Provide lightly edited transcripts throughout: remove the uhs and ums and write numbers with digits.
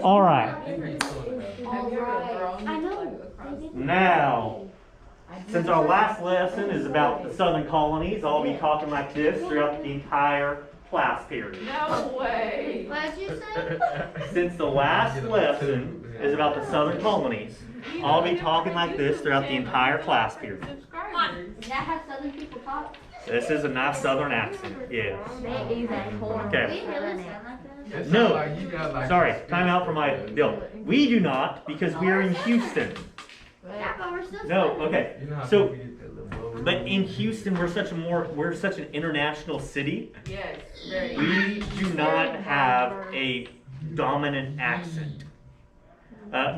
All right. I know. Now, since our last lesson is about the southern colonies, I'll be talking like this throughout the entire class period. No way. What did you say? Since the last lesson is about the southern colonies, I'll be talking like this throughout the entire class period. Subscribers. Is that how Southern people talk? This is a nice southern accent, yes. They use a horn. Okay. We really sound like that? No. Sorry, time out for my deal. We do not, because we are in Houston. Yeah, but we're still No, Southern. okay. So, but in Houston, we're such an international city. Yes, very. We do not have a dominant accent.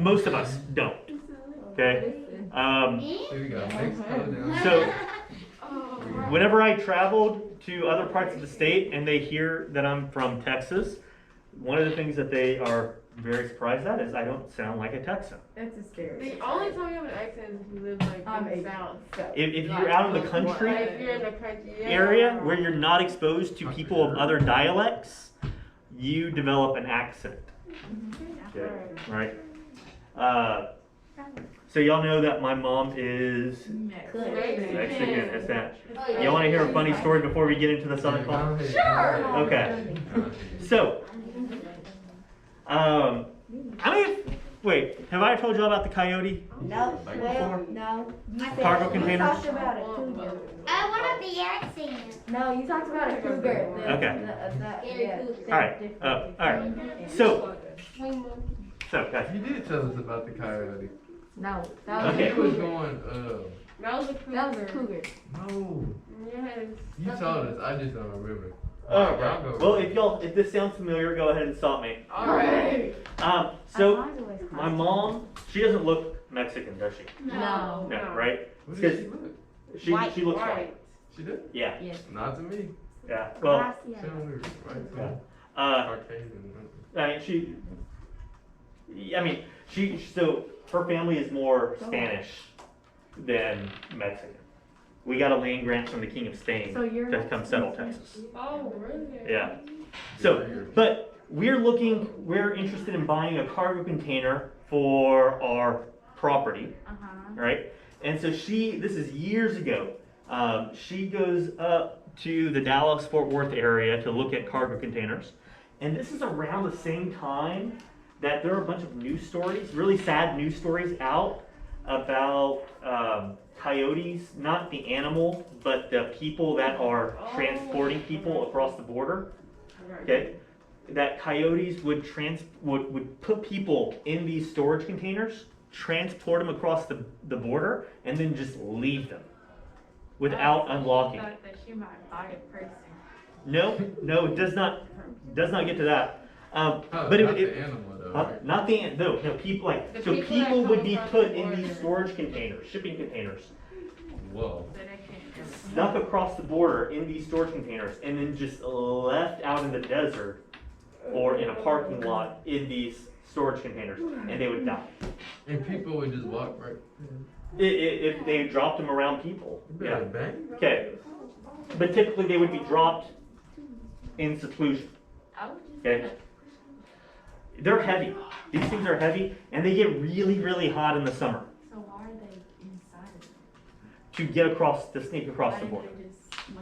Most of us don't. Okay. Me? There we go. Mexico down. So Oh, whenever I traveled to other parts of the state and they hear that I'm from Texas, one of the things that they are very surprised at is I don't sound like a Texan. That's a the stereotype. only time you have an accent is if you live like in the south. If you're out in the country Like if you're in the country area where you're not exposed to people of other dialects, you develop an accent. Okay, right? So y'all know that my mom is Mexican. Is that? Oh, yeah. Y'all want to hear a funny story before we get into the southern colony? Sure. Okay. So, I mean, wait, have I told y'all about the coyote? No, well, no. You said- Cargo you containers? talked about a cougar. I want the accent. No, you talked about a cougar. Okay. Yeah. Alright, alright. So, guys, You did tell us about the coyote. No, that was Okay. a He was cougar. going, That was a cougar. That was a cougar. no. Yes. You told us. I just don't remember. alright. Y'all go. Well, if this sounds familiar, go ahead and stop me. Alright. So, Mine's always my mom, she doesn't look Mexican, does she? No. No, right? What did she look? She White. looks Right. white. She did? Yeah, Yes. Not to me. yeah. Well, She don't look right to Yeah. me. uh, Caucasian. So her family is more Spanish than Mexican. We got a land grant from the King of Spain So you're to come settle Texas. Oh, really? Yeah. So, but we're interested in buying a cargo container for our property, Uh-huh. right? And so this is years ago, she goes up to the Dallas-Fort Worth area to look at cargo containers. And this is around the same time that there are a bunch of news stories, really sad news stories out about coyotes, not the animal, but the people that are transporting people across the border. Okay, that coyotes would put people in these storage containers, transport them across the border, and then just leave them without unlocking. I thought that she might buy a person. No, it does not get to that. Oh, But not it, the animal though. Right? not the no people like The so people that people would come be across put the in border. these storage containers, shipping containers, Whoa. So they can't. snuck across the border in these storage containers, and then just left out in the desert or in a parking lot in these storage containers, and they would die. And people would just walk right. If they dropped them around people, You yeah. better bang. Okay, but typically they would be dropped in seclusion. I would just Okay. They're heavy. These things are heavy, and they get really, really hot in the summer So why are they inside of it? to sneak across the border. They just swim.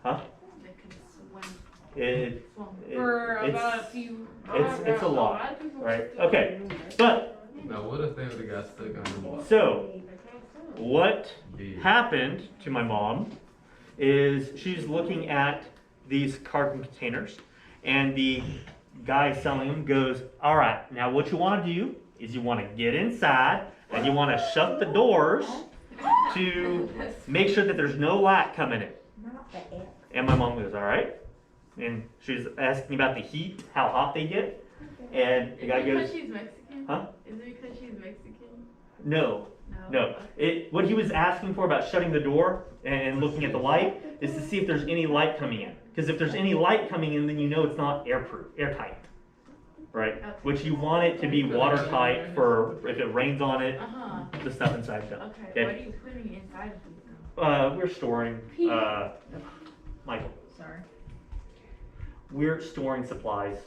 Huh? They could swim. It, Swim. it- For it's- about a few. it's a lot, of people right? still Okay. do. But Now what if they would have got stuck on the wall? so what Yeah. happened to my mom is she's looking at these carton containers, and the guy selling them goes, "All right, now what you want to do is you want to get inside and you want to shut the doors to make sure that there's no light coming in." Not the X. And my mom goes, "All right." And she's asking about the heat, how hot they get. And the Is guy it because goes, she's Mexican? Huh? Is it because she's Mexican? "No, no." What he was asking for about shutting the door and looking at the light is to see if there's any light coming in. Because if there's any light coming in, then you know it's not airtight, right? Okay. Which you want it to be watertight for if it rains on it, Uh-huh. the stuff inside does. Okay. What are you putting inside of these though? We're storing, Michael, Sorry. we're storing supplies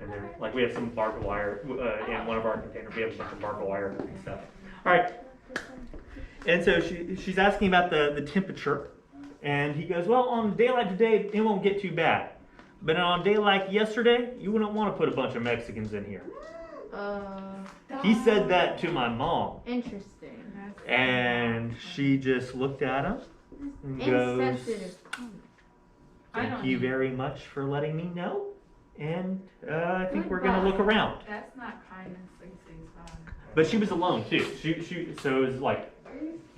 And then, like, we have some barbed wire in one of our containers. We have a bunch of barbed wire and stuff. All right. And so she's asking about the temperature. And he goes, well, on a day like today, it won't get too bad. But on a day like yesterday, you wouldn't want to put a bunch of Mexicans in here. He said that to my mom. Interesting. And she just looked at him and goes, Insensitive. thank you very much for letting me know. And I think we're going to look around. That's not kindness, 665. But she was alone too. So it was like,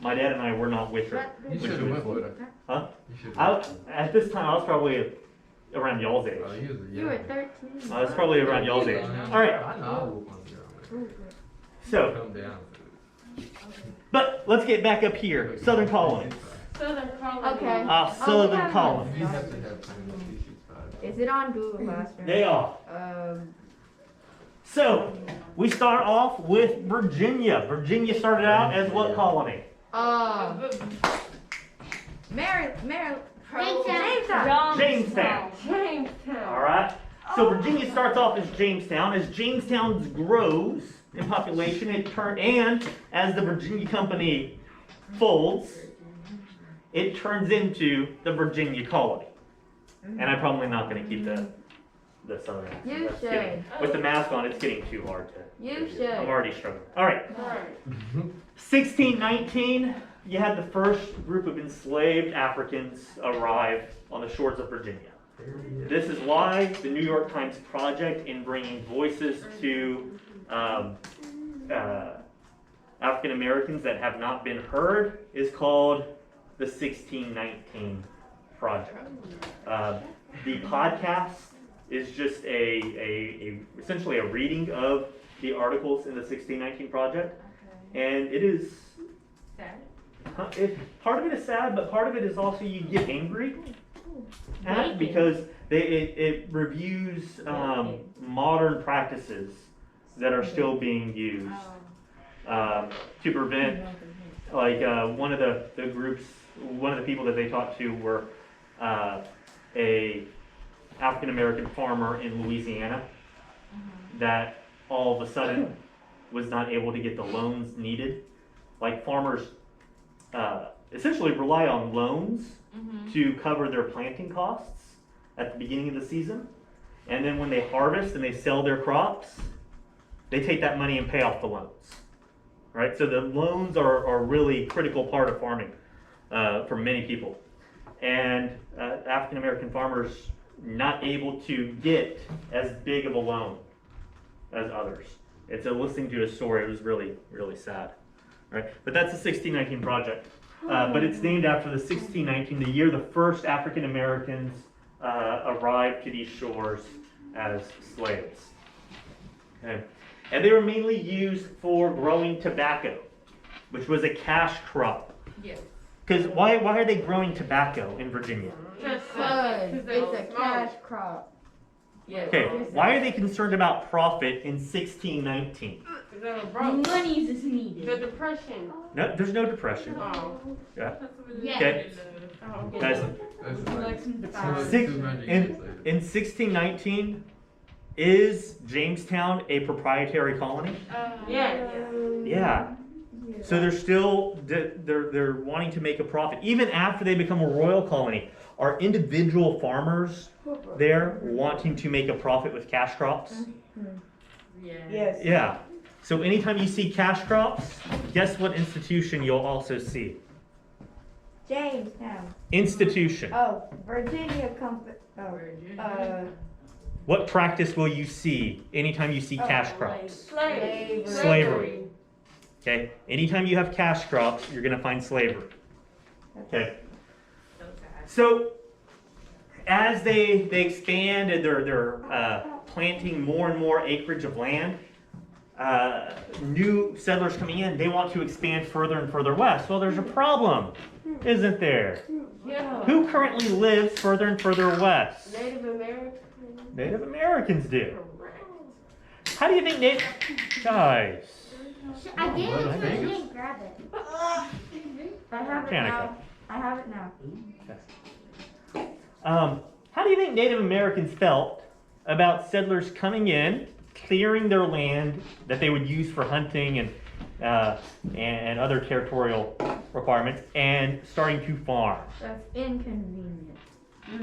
my dad and I were not with her. You should have went with her. Huh? You should have. At this time, I was probably around y'all's age. Oh, he was a You were young. 13. I was probably around y'all's age. All right. I know. I will want to go. So, Come down. but let's get back up here. Southern Colony. Southern Colony. Okay. Southern have Colony. You have to have time to see 65. Is it on Google Classroom? They are. Um, So, we start off with Virginia. Virginia started out as what colony? Jamestown. All right. So Virginia starts off as Jamestown. As Jamestown grows in population, and as the Virginia Company folds, it turns into the Virginia colony. And I'm probably not going to keep the southern accent. You That's should. getting- with the mask on, it's getting too hard to. You I'm should. already struggling. All right. 1619, you had the first group of enslaved Africans arrive on the shores of Virginia. This is why the New York Times project in bringing voices to African Americans that have not been heard is called the 1619 Project. The podcast is just essentially a reading of the articles in the 1619 Project, and it is Sad. part of it is sad, but part of it is also you get angry at because it reviews modern practices that are still being used to prevent, like one of the groups, one of the people that they talked to were a African American farmer in Louisiana that all of a sudden was not able to get the loans needed. Like farmers essentially rely on loans to cover their planting costs at the beginning of the season. And then when they harvest and they sell their crops, they take that money and pay off the loans. Right? So the loans are a really critical part of farming for many people. And African American farmers not able to get as big of a loan as others. It's listening to a story, it was really, really sad. Right? But that's the 1619 Project. But it's named after the 1619, the year the first African Americans arrived to these shores as slaves. Okay. And they were mainly used for growing tobacco, which was a cash crop. Yes. Because why are they growing tobacco in Virginia? Because it's a cash crop. Yes. Okay, why are they concerned about profit in 1619? Money is needed. The depression. No, there's no depression. Oh. Yeah. Yes. Okay. Oh, Guys, That's like Six- 200 in, years later. in 1619, is Jamestown a proprietary colony? Yeah. Yeah. So they're still they're wanting to make a profit even after they become a royal colony. Are individual farmers there wanting to make a profit with cash crops? Yes. Yeah. So anytime you see cash crops, guess what institution you'll also see? Jamestown. Institution. Oh, Virginia Company. Oh, What practice will you see anytime you see cash crops? Slavery. Slavery. Okay. Anytime you have cash crops, you're going to find slavery. Okay. So sad. So as they expand and they're planting more and more acreage of land, new settlers coming in, they want to expand further and further west. Well, there's a problem, isn't there? Yeah. Who currently lives further and further west? Native American. Native Americans do. How do you think Native guys? I gave it to Well, her, she didn't grab it. I have it Danica. now. I have it now. How do you think Native Americans felt about settlers coming in, clearing their land that they would use for hunting and other territorial requirements, and starting to farm. That's inconvenient.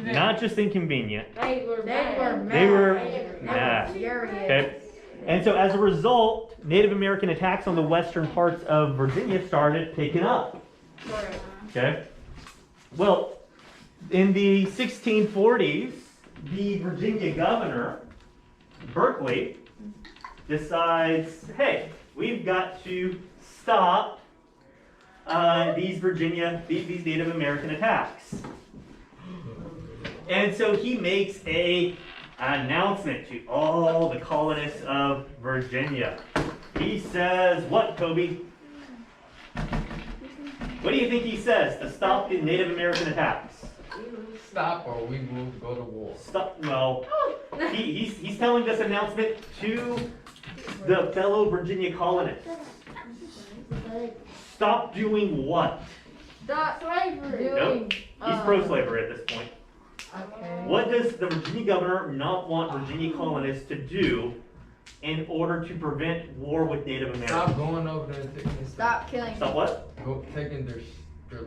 Not just inconvenient, They were mad. they were That mad. was furious. Okay? And so as a result, Native American attacks on the western parts of Virginia started picking up. Okay? Well, in the 1640s, the Virginia governor, Berkeley, decides, hey, we've got to stop these Native American attacks. And so he makes an announcement to all the colonists of Virginia. He says, what, Kobe? What do you think he says to stop the Native American attacks? Stop or we will go to war. Stop, no. He's telling this announcement to the fellow Virginia colonists. Stop doing what? Stop slavery. Nope. He's pro-slavery at this point. Okay. What does the Virginia governor not want Virginia colonists to do in order to prevent war with Native Stop Americans? going over there and taking Stop killing. Stop what? taking their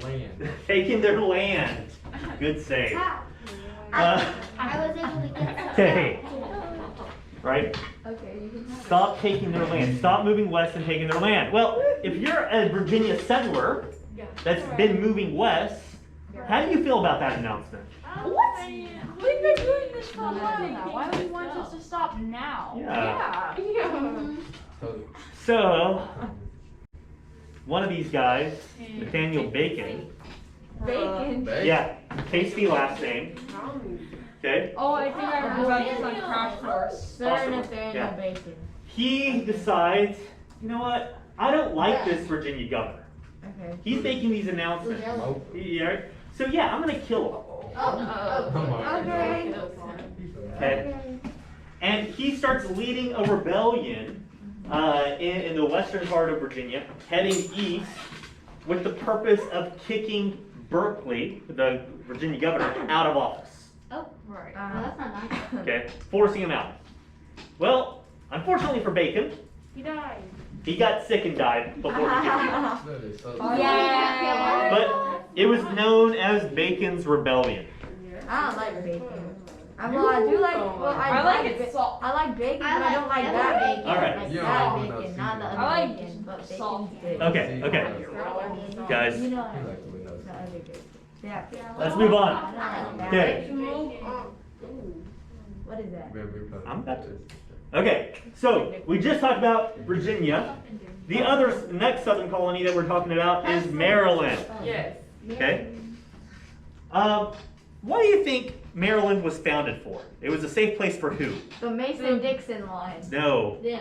land. Taking their land. Good save. How? Uh, I was able to get Okay. Right? Okay, you can have it. Stop taking their land. Stop moving west and taking their land. Well, if you're a Virginia settler that's been moving west, how do you feel about that announcement? What? We've been doing this for a while now. Why do you want us to stop now? Yeah. So, So, one of these guys, Nathaniel Bacon, Bacon. yeah, tasty last name, okay? Oh, I think I heard about this on Crash Course. Sir Possible. Nathaniel Yeah. Bacon. He decides, you know what? I don't like this Virginia governor. Okay. He's making these announcements. nope. Yeah. So yeah, I'm gonna kill him. Come on. Okay. Okay. And he starts leading a rebellion in the western part of Virginia, heading east with the purpose of kicking Berkeley, the Virginia governor, out of office. Right. Well, that's not nice. Okay, forcing him out. Well, unfortunately for Bacon, He died. he got sick and died before he kicked him. Literally, so- Yeah. But it was known as Bacon's Rebellion. I don't like bacon. Well, I do like. Well, I like it ba- salt. I like bacon, I but I don't like like that bacon. bacon. All right. Like Yeah, that I'm bacon, not not the seasoned. other I like bacon, but salt. bacon's good. Okay, okay, guys, You know, He like the windows. the other bacon. Yeah. let's move on. I don't like that. Okay. What is that? I'm about to. Okay, so we just talked about Virginia. The other next southern colony that we're talking about is Maryland. Yes. Okay. What do you think Maryland was founded for? It was a safe place for who? The Mason-Dixon line. No. The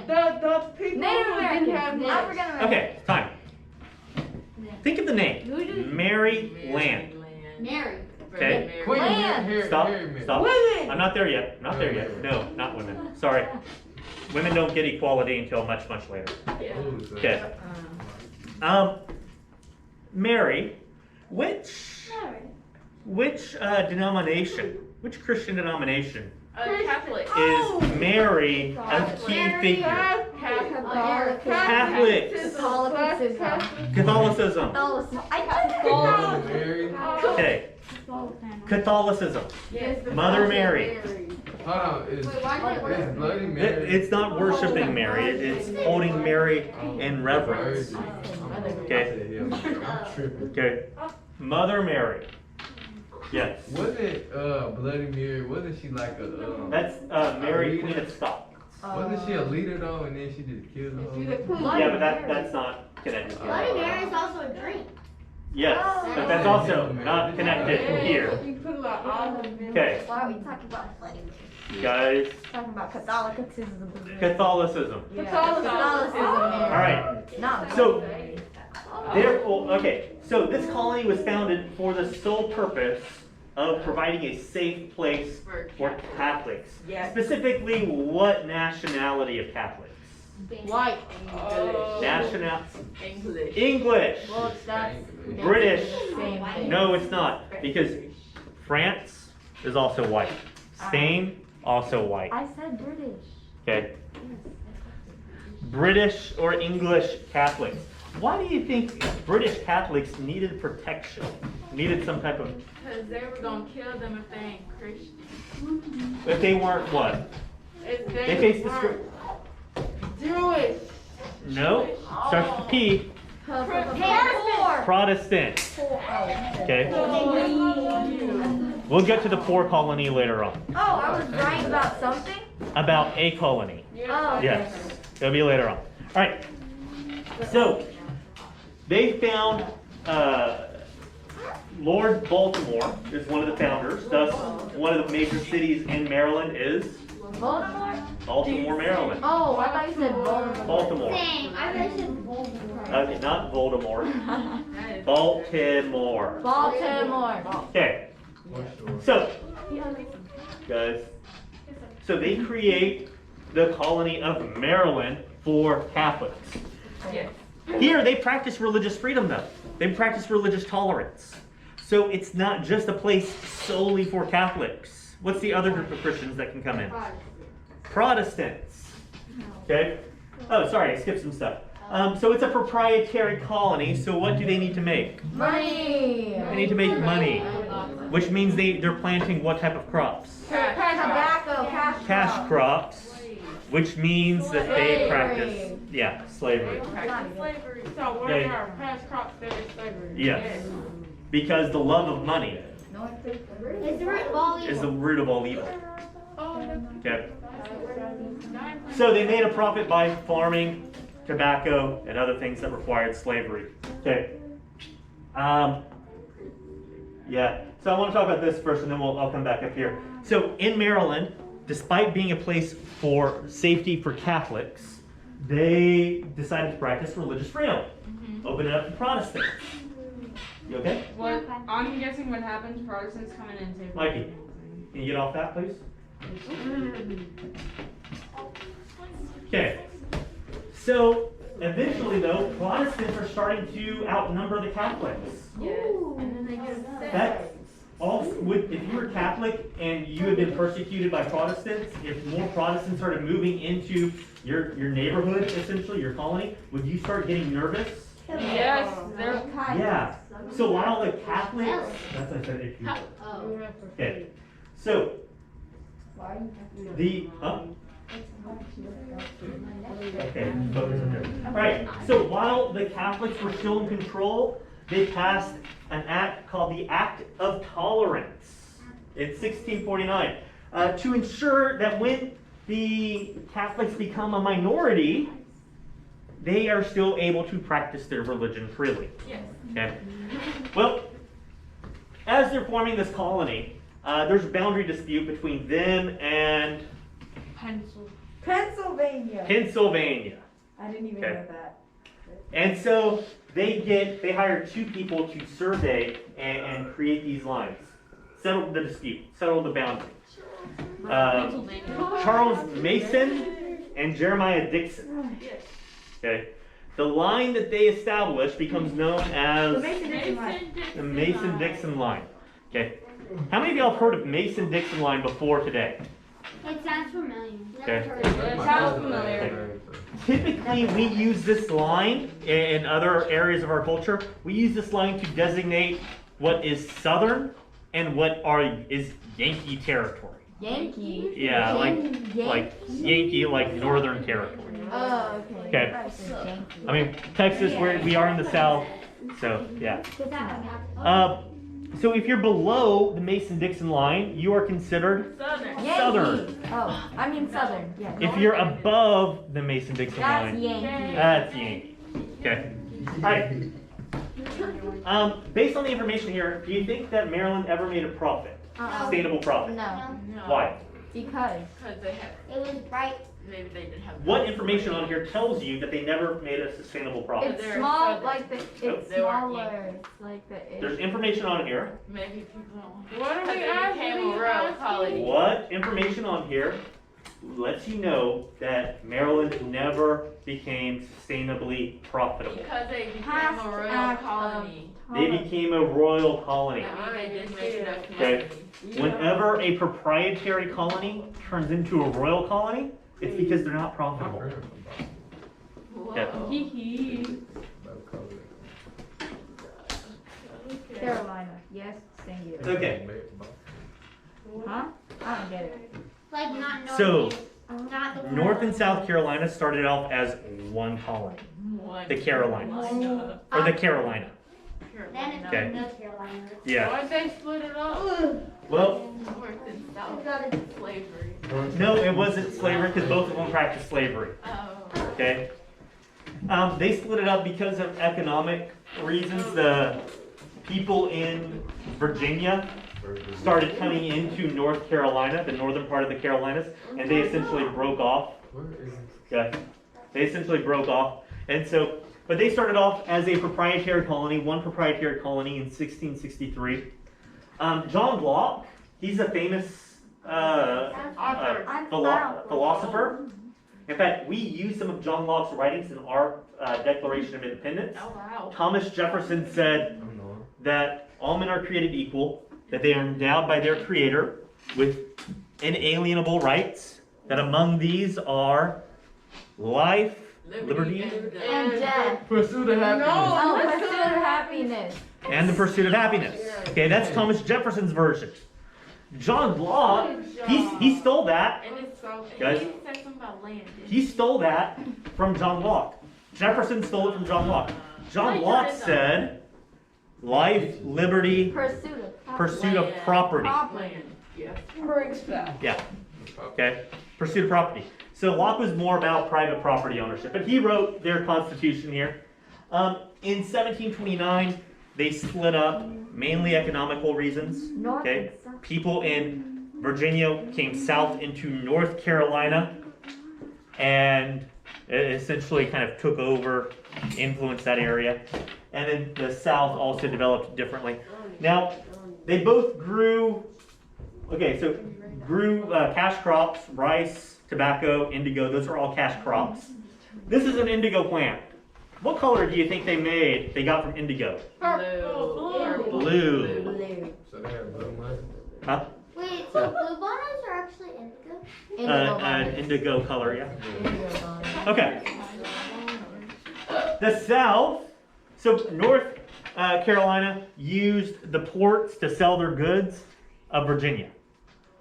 people Native who Americans. didn't have much. African Americans. Okay, time. Think of the name. Mary Land. Mary. Okay. Queen, Land. here, Stop. here, here. Stop. Women. I'm not there yet. Not there yet. No, not women. Sorry. Women don't get equality until much, much later. Ooh, so- Okay. Mary, which denomination, which Christian denomination Catholic. is Mary a key figure? Catholic. Catholics. Catholicism. Catholicism. Catholicism. Mother Mary. Okay. Catholicism. Mother Mary. Hold on, is Bloody Mary? It's not worshiping Mary. It's holding Mary in reverence. Okay. I'm tripping. Okay. Mother Mary. Yes. Wasn't Bloody Mary? Wasn't she like a? That's Mary, Queen of Scots. Wasn't she a leader though, and then she just killed her? Yeah, but that's not connected Bloody here. Mary is also a drink. Yes, but that's also not connected here. You put like all of them. Okay, Why are we talking about Bloody Mary? guys, Talking about Catholicism. Catholicism. Yeah, Catholicism. All right. Not So, therefore, okay, so this colony was founded for the sole purpose of providing a safe place for Catholics. Yes. Specifically, what nationality of Catholics? White. National English. English. Well, that's British. the same thing. No, it's not, because France is also white. Spain also white. I said British. Okay. British or English Catholics. Why do you think British Catholics needed protection? Needed some type of, Because they were going to kill them if they ain't Christian. if they weren't what? If They faced weren't Jewish. No. Starts with P. Protestant. Okay. We'll get to the poor colony later on. Oh, I was right about something? About a colony. Oh, okay. Yes. It'll be later on. All right. So they found Lord Baltimore is one of the founders. Thus, one of the major cities in Maryland is Voldemort? Baltimore, Maryland. Oh, I thought you said Voldemort. Baltimore. Same. I thought you said Voldemort. Okay, not Voldemort. Baltimore. Baltimore. Okay. For sure. So, guys, so they create the colony of Maryland for Catholics. Yes. Here, they practice religious freedom, though. They practice religious tolerance. So it's not just a place solely for Catholics. What's the other group of Christians that can come in? Protestants. Okay? Oh, sorry, I skipped some stuff. So it's a proprietary colony, so what do they need to make? Money. They need to make money, which means they're planting what type of crops? Tobacco, Cash crops, which means that they Slavery. practice, slavery. Practice slavery. So what Okay. are past crops that is slavery? Yes. Because the love of money It's the root of all is the evil. root of all evil. Oh, Okay. So they made a profit by farming, tobacco, and other things that required slavery. Okay. Yeah. So I want to talk about this first, and then I'll come back up here. So in Maryland, despite being a place for safety for Catholics, they decided to practice religious freedom. Open it up to Protestants. You okay? What, I'm guessing what happens, Protestants come in and say. Mikey, can you get off that, please? Okay. So eventually, though, Protestants are starting to outnumber the Catholics. Yes. And then they get upset. That also would, if you were Catholic and you had been persecuted by Protestants, if more Protestants started moving into your neighborhood, essentially your colony, would you start getting nervous? Yes, they're. Yeah. So while the Catholics, that's what I said. If you were. Oh. Okay. So the okay, focus on there. All right. So while the Catholics were still in control, they passed an act called the Act of Tolerance in 1649 to ensure that when the Catholics become a minority, they are still able to practice their religion freely. Yes. Okay. Well, as they're forming this colony, there's a boundary dispute between them and Pennsylvania. Pennsylvania. I didn't even Okay. know that. And so they hire two people to survey and create these lines, settle the dispute, settle the boundary. Charles Mason and Jeremiah Dixon. Yes. Okay. The line that they established becomes known as the Mason-Dixon line. Okay. How many of y'all have heard of Mason-Dixon line before today? It sounds familiar. Okay. Never heard of it. It sounds familiar. Typically, we use this line in other areas of our culture. We use this line to designate what is Southern and what is Yankee territory. Yankee. Yeah, like Yankee, like Northern territory. Oh, okay. Okay. I mean, Texas, we are in the South, so yeah. So if you're below the Mason-Dixon line, you are considered Southern. Yankee. Southern. Oh, I mean Southern. Yeah. If you're above the Mason-Dixon That's line, Yankee. that's Yankee. Okay. All right. Based on the information here, do you think that Maryland ever made a profit? Sustainable profit? No, No. Why? because Because they had, It was bright. maybe they didn't have. What information on here tells you that they never made a sustainable profit? it's they're small. Southern. Like it's They weren't smaller. It's like the. There's information on here. Maybe people don't. What are we Because it asking? became a royal college. What information on here lets you know that Maryland never became sustainably profitable. Because they became Past a royal act of- colony. They became a royal colony. That means they didn't make enough Okay. money. Whenever a proprietary colony turns into a royal colony, it's because they're not I've profitable. heard of them. Yeah. Whoa. Hee hee. About color. Okay. Carolina. Yes, singular. Okay. Huh? I don't get it. Like not North. So, not the North and South Carolina started off as one colony, One the Carolinas, Carolina. or the Carolina. Then it's Okay. North Carolina. Yeah. Why'd they split it up? Well, North and South slavery. no, it wasn't slavery because both of them practiced slavery. Oh. Okay. They split it up because of economic reasons. The people in Virginia started coming into North Carolina, the northern part of the Carolinas, and they essentially broke off. Where is it? Okay. They essentially broke off. And so, but they started off as a proprietary colony, one proprietary colony in 1663. John Locke, he's a famous philosopher. In fact, we use some of John Locke's writings in our Declaration of Independence. Oh, wow. Thomas Jefferson said I'm not. that all men are created equal, that they are endowed by their Creator with inalienable rights, that among these are life, liberty, And death. Pursuit of happiness. No, pursuit of happiness. and the pursuit of happiness. Okay, that's Thomas Jefferson's version. John Locke, he stole that. And it's so, Guys? he said something about land. didn't He stole that from John Locke. Jefferson stole it from John Locke. John Locke said life, liberty, Pursuit of happiness. pursuit of property. Land, yeah. Brings back. Yeah. Okay. Pursuit of property. So Locke was more about private property ownership, but he wrote their constitution here. In 1729, they split up, mainly economical reasons. North Okay. and South. People in Virginia came south into North Carolina, and it essentially kind of took over, influenced that area. And then the South also developed differently. Now, they both grew cash crops, rice, tobacco, indigo, those are all cash crops. This is an indigo plant. What color do you think they got from indigo? Blue. Blue. Blue. So they have blue money. Huh? Wait, so blue bonnets are actually indigo? Indigo An bonnets. indigo color, yeah. Indigo bonnets. Okay. The South, so North Carolina used the ports to sell their goods of Virginia.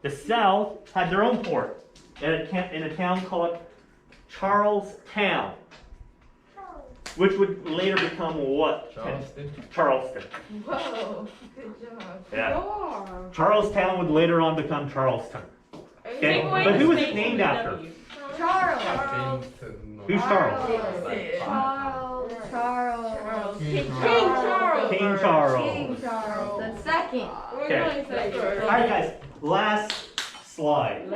The South had their own port in a town called Charlestown, which would later become what? Charleston. Charleston. Whoa. Good job. Yeah. Charlestown would later on become Charleston. Okay, but who was it named after? Charles. Who's Charles? Charles. King Charles. King Charles. King Charles. The second. Okay. All right, guys. Last slide,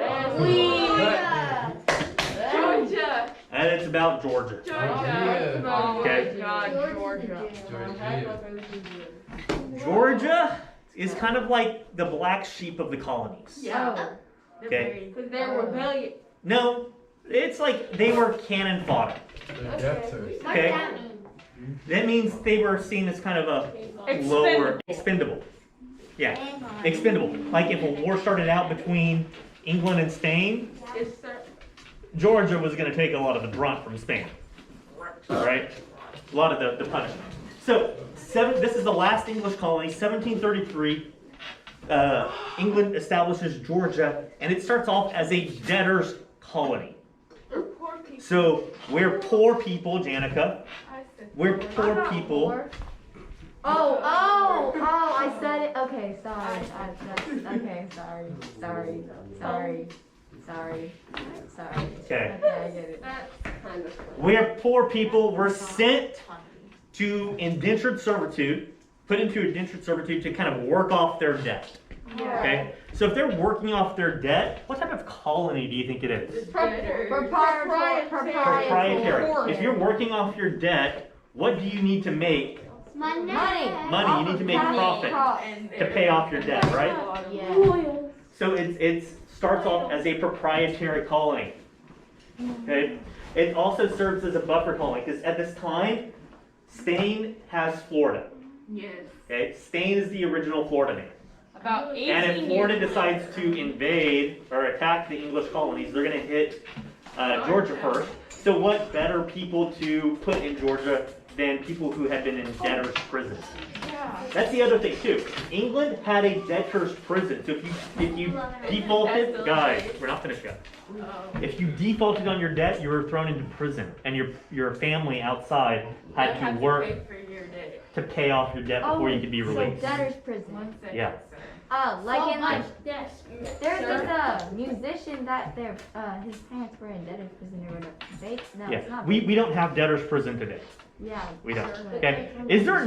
Georgia. and it's about Georgia. Georgia. Oh, Okay. God, Georgia. Georgia. Georgia is kind of like the black sheep of the colonies. Yeah. Okay. Because they're rebellious. No, it's like they were cannon fodder. They're debtors. What Okay. does that mean? That means they were seen as kind of a lower, expendable. Yeah, Hang on. expendable. Like if a war started out between England and Spain, Georgia was going to take a lot of the brunt from Spain. Right? A lot of the punishment. So, this is the last English colony, 1733. England establishes Georgia, and it starts off as a debtor's colony. So, we're poor people, Janica. We're poor people. Oh, I said it. Okay, sorry. Okay, sorry. Okay. Okay, I get it. We're poor people. We're sent to indentured servitude, put into indentured servitude to kind of work off their debt. Okay? So if they're working off their debt, what type of colony do you think it is? Proprietary. If you're working off your debt, what do you need to make? Money. Money. You need to make profit to pay off your debt, right? Yeah. So it's starts off as a proprietary colony. Okay? It also serves as a buffer colony because at this time, Spain has Florida. Yes. Okay? Spain is the original Florida name. About 18 And if Florida years decides ago. to invade or attack the English colonies, they're going to hit Georgia first. So what better people to put in Georgia than people who had been in debtor's prison? That's the other thing too. England had a debtor's prison. So if you defaulted, guys, we're not finished yet. Oh. If you defaulted on your debt, you were thrown into prison, and your family outside had You have to work pay for your debt. to pay off your debt before you could be So released. debtor's prison. 1 second, Yeah. sir. Oh, like in like Yes. there's Sir? this musician that their his parents were in debtor's prison or whatever. They no, it's Yeah, not. we don't have debtor's prison today. Yeah. We don't. Sure. Okay. Is there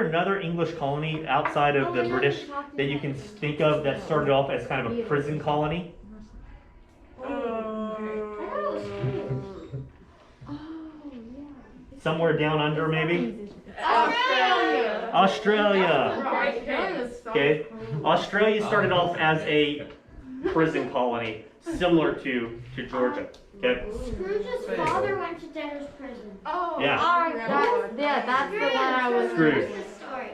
another English colony outside of the British that you can think of that started off as kind of a prison colony? Oh yeah. Somewhere down under, maybe? Musician. Australia. Australia. Right there. Okay. Australia started off as a prison colony, similar to Georgia. Okay. Scrooge's father went to debtor's prison. Oh. Yeah. That's the one I was. Scrooge. That's the story.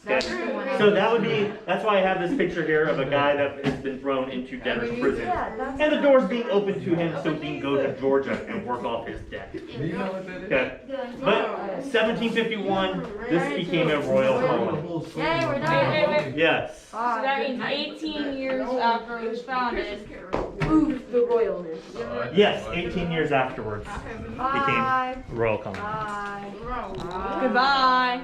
That's the one I So was- that would be, that's why I have this picture here of a guy that has been thrown into debtor's prison. Yeah, that's. And the door's being opened to him so he can go to Georgia and work off his debt. Do you know what that is? Okay. Good. But 1751, this became a royal colony. Yay, we're Wait, done. wait, wait. Yes. So that means 18 years after it was founded. Oof, the royalness. Yes, 18 years afterwards Bye. became a royal colony. Bye. Bro. Goodbye.